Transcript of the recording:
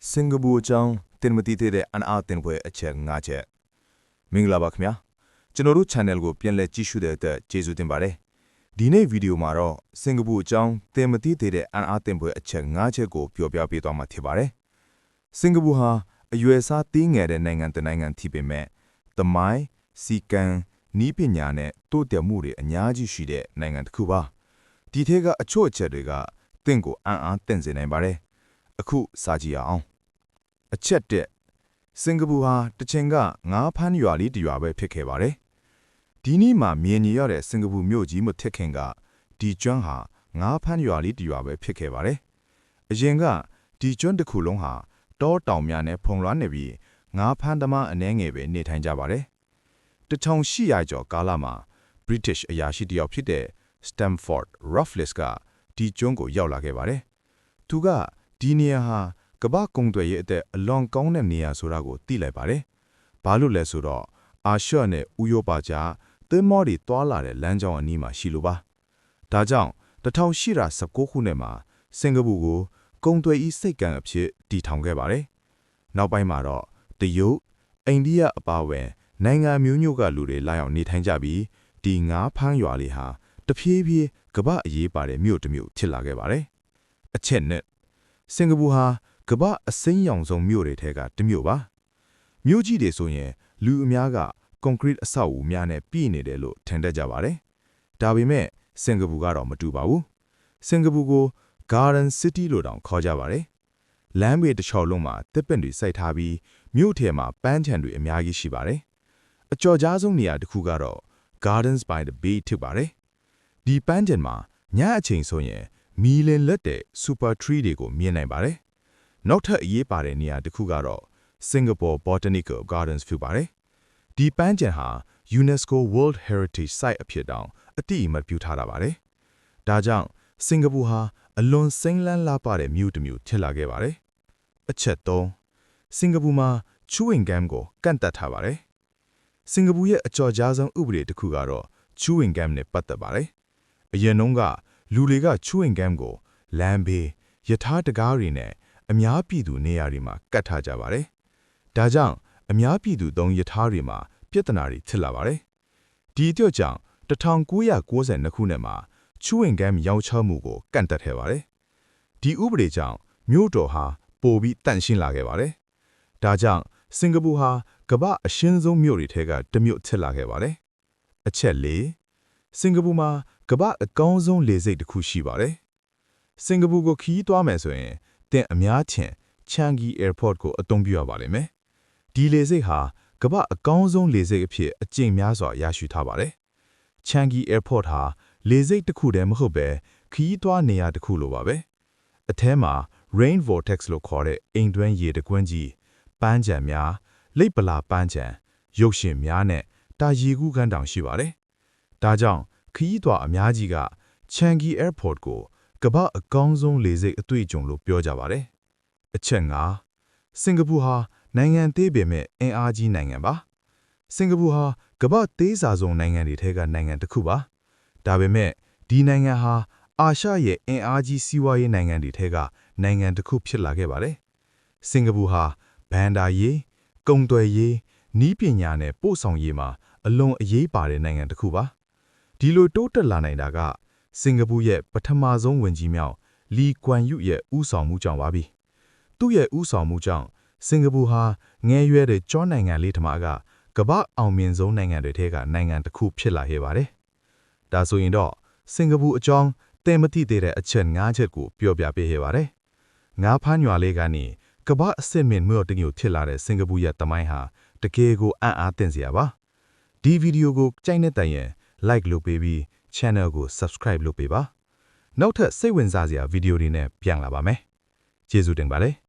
စင်ကာပူအကြောင်းတင်မတိတဲ့အန်အားတင်ပွဲအချက်၅ချက်မင်္ဂလာပါခင်ဗျာကျွန်တော်တို့ channel ကိုပြန်လည်ကြည့်ရှုတဲ့အတွက်ကျေးဇူးတင်ပါတယ်ဒီနေ့ဗီဒီယိုမှာတော့စင်ကာပူအကြောင်းတင်မတိတဲ့အန်အားတင်ပွဲအချက်၅ချက်ကိုပြောပြပေးသွားမှာဖြစ်ပါတယ်စင်ကာပူဟာအရွယ်စားသေးငယ်တဲ့နိုင်ငံတစ်နိုင်ငံဖြစ်ပေမဲ့သမိုင်းစီကံနီးပညာနဲ့တိုးတက်မှုတွေအများကြီးရှိတဲ့နိုင်ငံတစ်ခုပါဒီထက်ကအချို့အချက်တွေကတင့်ကိုအံ့အားသင့်စေနိုင်ပါတယ်အခုစာကြည့်အောင်အချက်တဲ့စင်ကာပူဟာတချင်ကငါးဖမ်းရွာလေးတစ်ရွာပဲဖြစ်ခဲ့ပါတယ်ဒီနေ့မှာမြင်ရတဲ့စင်ကာပူမြို့ကြီးမထက်ခင်ကဒီကျွန်းဟာငါးဖမ်းရွာလေးတစ်ရွာပဲဖြစ်ခဲ့ပါတယ်အရင်ကဒီကျွန်းတစ်ခုလုံးဟာတောတောင်များနဲ့ဖုံလွှမ်းနေပြီးငါးဖမ်းသမားအနှဲငယ်ပဲနေထိုင်ကြပါတယ်1800ကျော်ကာလမှာ British အရာရှိတစ်ယောက်ဖြစ်တဲ့ Stamford Raffles ကဒီကျွန်းကိုရောက်လာခဲ့ပါတယ်သူကဒီနေရာဟာကမ္ဘာကုန်းသွယ်ရေးအတွက်အလွန်ကောင်းတဲ့နေရာဆိုတာကိုသိလိုက်ပါတယ်။ဘာလို့လဲဆိုတော့အာရှနဲ့ဥရောပကြားသင်္ဘောတွေတွာလာတဲ့လမ်းကြောင်းအနီးမှာရှိလို့ပါ။ဒါကြောင့်1819ခုနှစ်မှာစင်ကာပူကိုကုန်းသွယ်ရေးစိတ်ကံအဖြစ်တည်ထောင်ခဲ့ပါတယ်။နောက်ပိုင်းမှာတော့တရုတ်၊အိန္ဒိယအပါအဝင်နိုင်ငံမျိုးမျိုးကလူတွေလာရောက်နေထိုင်ကြပြီးဒီငါးဖမ်းရွာလေးဟာတဖြည်းဖြည်းကမ္ဘာအရေးပါတဲ့မြို့တစ်မြို့ဖြစ်လာခဲ့ပါတယ်။အချက်နဲ့စင်ကာပူဟာကမ္ဘာအစိမ်းရောင်ဆုံးမြို့တွေထဲကတစ်မြို့ပါမြို့ကြီးတွေဆိုရင်လူအများကကွန်ကရစ်အဆောက်အဦများနဲ့ပြည့်နေတယ်လို့ထင်တတ်ကြပါတယ်ဒါပေမဲ့စင်ကာပူကတော့မတူပါဘူးစင်ကာပူကို Garden City လို့တောင်ခေါ်ကြပါတယ်လမ်းဘေးတစ်လျှောက်လုံးမှာတစ်ပင်တွေစိုက်ထားပြီးမြို့ထဲမှာပန်းခြံတွေအများကြီးရှိပါတယ်အကျော်ကြားဆုံးနေရာတစ်ခုကတော့ Gardens by the Bay ဖြစ်ပါတယ်ဒီပန်းခြံမှာညအချိန်ဆိုရင်မီလင်လက်တဲ့ Super Tree တွေကိုမြင်နိုင်ပါတယ်နောက်ထပ်အရေးပါတဲ့နေရာတစ်ခုကတော့ Singapore Botanical Gardens ဖြစ်ပါတယ်။ဒီပန်းခြံဟာ UNESCO World Heritage Site အဖြစ်တောင်အတိအမှတ်ပြုထားတာပါတယ်။ဒါကြောင့်စင်ကာပူဟာအလွန်စိမ်းလန်းလှပတဲ့မြို့တစ်မြို့ဖြစ်လာခဲ့ပါတယ်။အချက်3စင်ကာပူမှာ chewing gum ကိုကန့်သတ်ထားပါတယ်။စင်ကာပူရဲ့အကျော်ကြားဆုံးဥပဒေတစ်ခုကတော့ chewing gum နဲ့ပတ်သက်ပါတယ်။အရင်တုန်းကလူတွေက chewing gum ကိုလမ်းဘေးရထားတကားတွေနဲ့အများပြည်သူနေရာတွေမှာကတ်ထားကြပါတယ်။ဒါကြောင့်အများပြည်သူသုံးရထားတွေမှာပြဿနာတွေဖြစ်လာပါတယ်။ဒီအတွက်ကြောင့်1992ခုနှစ်မှာ chewing gum ရောင်းချမှုကိုကန့်သတ်ခဲ့ပါတယ်။ဒီဥပဒေကြောင့်မြို့တော်ဟာပိုပြီးတန့်ရှင်းလာခဲ့ပါတယ်။ဒါကြောင့်စင်ကာပူဟာကမ္ဘာအရှင်းဆုံးမြို့တွေထဲကတစ်မြို့ဖြစ်လာခဲ့ပါတယ်။အချက်၄စင်ကာပူမှာကမ္ဘာအကောင်းဆုံးလေဆိပ်တစ်ခုရှိပါတယ်။စင်ကာပူကိုခီးသွားမယ်ဆိုရင်တင်အများချင် Changi Airport ကိုအသုံးပြုရပါလိမ့်မယ်။ဒီလေဆိပ်ဟာကမ္ဘာအကောင်းဆုံးလေဆိပ်အဖြစ်အကြိမ်များစွာရရှိထားပါတယ်။ Changi Airport ဟာလေဆိပ်တစ်ခုတည်းမဟုတ်ပဲခီးသွားနေရာတစ်ခုလိုပါပဲ။အထဲမှာ Rain Vortex လို့ခေါ်တဲ့အိမ်တွင်းရေတကွင်းကြီးပန်းခြံများလိပ်ပလာပန်းခြံရုပ်ရှင်များနဲ့တာရီကူးကမ်းတောင်ရှိပါတယ်။ဒါကြောင့်ခီးသွားအများကြီးက Changi Airport ကိုကမ္ဘာအကောင်းဆုံးလေဆိပ်အတွေ့အကြုံလို့ပြောကြပါတယ်။အချက်၅စင်ကာပူဟာနိုင်ငံသေးပေမဲ့အင်အားကြီးနိုင်ငံပါ။စင်ကာပူဟာကမ္ဘာသေးစားဆုံးနိုင်ငံတွေထဲကနိုင်ငံတစ်ခုပါ။ဒါပေမဲ့ဒီနိုင်ငံဟာအာရှရဲ့အင်အားကြီးစီးပွားရေးနိုင်ငံတွေထဲကနိုင်ငံတစ်ခုဖြစ်လာခဲ့ပါတယ်။စင်ကာပူဟာဘဏ္ဍာရေးကုန်သွယ်ရေးနီးပညာနဲ့ပို့ဆောင်ရေးမှာအလွန်အရေးပါတဲ့နိုင်ငံတစ်ခုပါ။ဒီလိုတိုးတက်လာနိုင်တာကစင်ကာပူရဲ့ပထမဆုံးဝန်ကြီးမြောက်လီကွမ်ယုရဲ့ဦးဆောင်မှုကြောင့်ပါပြီ။သူ့ရဲ့ဦးဆောင်မှုကြောင့်စင်ကာပူဟာငယ်ရွယ်တဲ့ကျွန်းနိုင်ငံလေးတစ်မှာကကမ္ဘာအောင်မြင်ဆုံးနိုင်ငံတွေထဲကနိုင်ငံတစ်ခုဖြစ်လာခဲ့ပါတယ်။ဒါဆိုရင်တော့စင်ကာပူအကြောင်းသင်မသိသေးတဲ့အချက်၅ချက်ကိုပြောပြပေးခဲ့ပါတယ်။ငါးဖမ်းရွာလေးကနေကမ္ဘာအစစ်မြင့်မြို့တစ်မြို့ဖြစ်လာတဲ့စင်ကာပူရဲ့သမိုင်းဟာတကယ်ကိုအံ့အားသင့်စရာပါ။ဒီဗီဒီယိုကိုကြိုက်နေတဲ့ရင် like လုပ်ပေးပြီး channel ကို subscribe လုပ်ပေးပါ။နောက်ထပ်စိတ်ဝင်စားစရာဗီဒီယိုတွေနဲ့ပြန်လာပါမယ်။ကျေးဇူးတင်ပါတယ်။